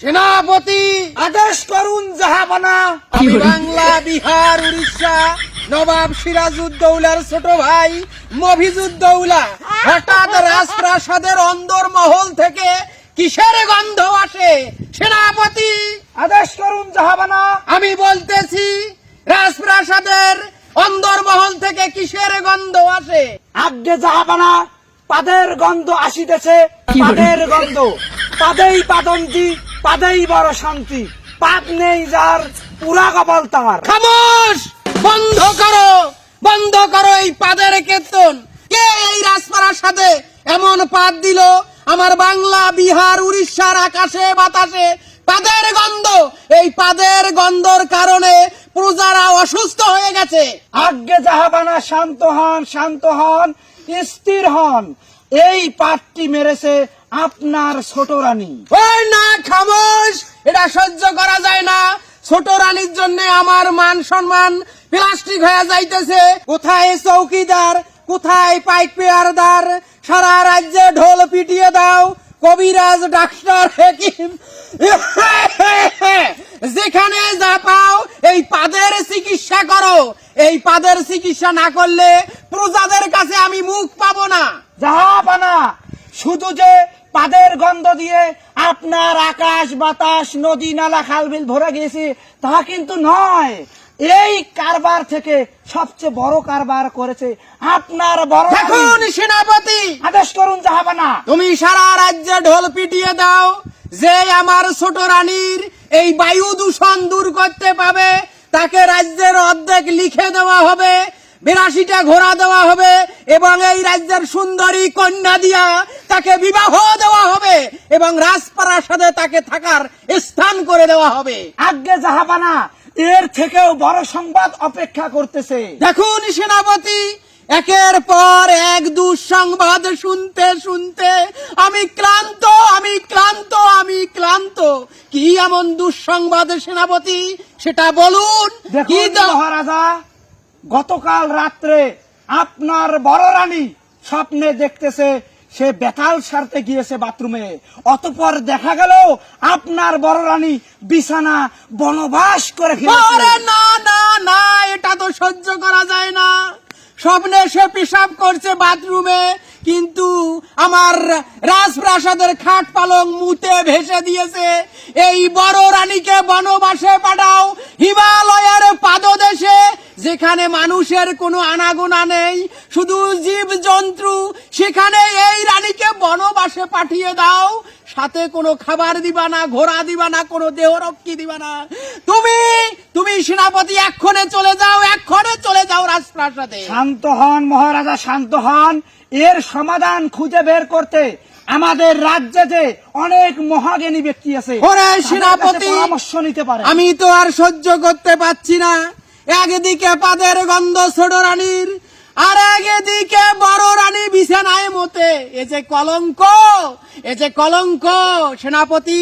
সেনাপতি আদেশ করুন জাহাপনা। আমি বাংলা, বিহার, উড়িষ্যা নবাব সিরাজউদ্দৌলার ছোট ভাই মফিজউদ্দৌলা হঠাৎ রাজপ্রাসাদের অন্দরমহল থেকে কিসের গন্ধ আসে? সেনাপতি আদেশ করুন জাহাপনা। আমি বলতেছি রাজপ্রাসাদের অন্দরমহল থেকে কিসের গন্ধ আসে? আজ্ঞে জাহাপনা, পাদের গন্ধ আসিতেছে, পাদের গন্ধ। পাদেই পাদন্তি, পাদেই বড় শান্তি। পাদ নেই যার, পুরা কপাল তার। খামোশ! বন্ধ করো, বন্ধ করো এই পাদের কীর্তন। কে এই রাজপ্রাসাদে এমন পাদ দিল? আমার বাংলা, বিহার, উড়িষ্যার আকাশে বাতাসে পাদের গন্ধ। এই পাদের গন্ধর কারণে প্রজারা অসুস্থ হয়ে গেছে। আজ্ঞে জাহাপানা, শান্ত হন, শান্ত হন, স্থির হন। এই পাদটি মেরেছে আপনার ছোট রানী। ওই না, খামোশ! এটা সহ্য করা যায় না। ছোট রানীর জন্য আমার মান সম্মান প্লাস্টিক হয়ে যাইতেছে। কোথায় চৌকিদার, কোথায় পাইক পেয়ারদার? সারা রাজ্যে ঢোল পিটিয়ে দাও, কবিরাজ, ডাক্তার, হেকিম, যেখানে যা পাও এই পাদের চিকিৎসা করো। এই পাদের চিকিৎসা না করলে প্রজাদের কাছে আমি মুখ পাবো না। জাহাপানা, শুধু যে পাদের গন্ধ দিয়ে আপনার আকাশ বাতাস নদী নালা খালবিল ভরে গিয়েছে তা কিন্তু নয়। এই কারবার থেকে সবচেয়ে বড় কারবার করেছে আপনার বড় রানী। দেখুন সেনাপতি, আদেশ করুন জাহাপানা। তুমি সারা রাজ্যে ঢোল পিটিয়ে দাও, যে আমার ছোট রানীর এই বায়ু দূষণ দূর করতে পাবে তাকে রাজ্যের অর্ধেক লিখে দেওয়া হবে, 82টা ঘোড়া দেওয়া হবে এবং এই রাজ্যের সুন্দরী কন্যা দিয়া তাকে বিবাহ দেওয়া হবে এবং রাজপ্রাসাদে তাকে থাকার স্থান করে দেওয়া হবে। আজ্ঞে জাহাপানা, এর থেকেও বড় সংবাদ অপেক্ষা করতেছে। দেখুন সেনাপতি, একের পর এক দুঃসংবাদ শুনতে শুনতে আমি ক্লান্ত, আমি ক্লান্ত, আমি ক্লান্ত। কি এমন দুঃসংবাদ সেনাপতি, সেটা বলুন। কি দেখুন মহারাজা, গতকাল রাত্রে আপনার বড় রানী স্বপ্নে দেখতেছে সে বেতাল সারতে গিয়েছে বাথরুমে। অতঃপর দেখা গেল আপনার বড় রানী বিছানা বনবাস করে ফেলেছে। আরে না না না, এটা তো সহ্য করা যায় না। স্বপ্নে সে পেশাব করছে বাথরুমে, কিন্তু আমার রাজপ্রাসাদের খাট পালং মুতে ভেসে দিয়েছে। এই বড় রানীকে বনবাসে পাঠাও, হিমালয়ের পাদদেশে, যেখানে মানুষের কোনো আনাগোনা নেই, শুধু জীব জন্তু। সেখানে এই রানীকে বনবাসে পাঠিয়ে দাও। সাথে কোনো খাবার দিবা না, ঘোড়া দিবা না, কোনো দেহরক্ষী দিবা না। তুমি তুমি সেনাপতি এক্ষণে চলে যাও, এক্ষণে চলে যাও রাজপ্রাসাদে। শান্ত হন মহারাজা, শান্ত হন। এর সমাধান খুঁজে বের করতে আমাদের রাজ্যে যে অনেক মহাজ্ঞানী ব্যক্তি আছে, ওরে তাদের সেনাপতি, কাছে পরামর্শ নিতে পারে। আমি তো আর সহ্য করতে পারছি না। একদিকে পাদের গন্ধ ছোট রানীর, আর একদিকে বড় রানী বিছানায় মতে। এ যে কলঙ্ক, এ যে কলঙ্ক সেনাপতি।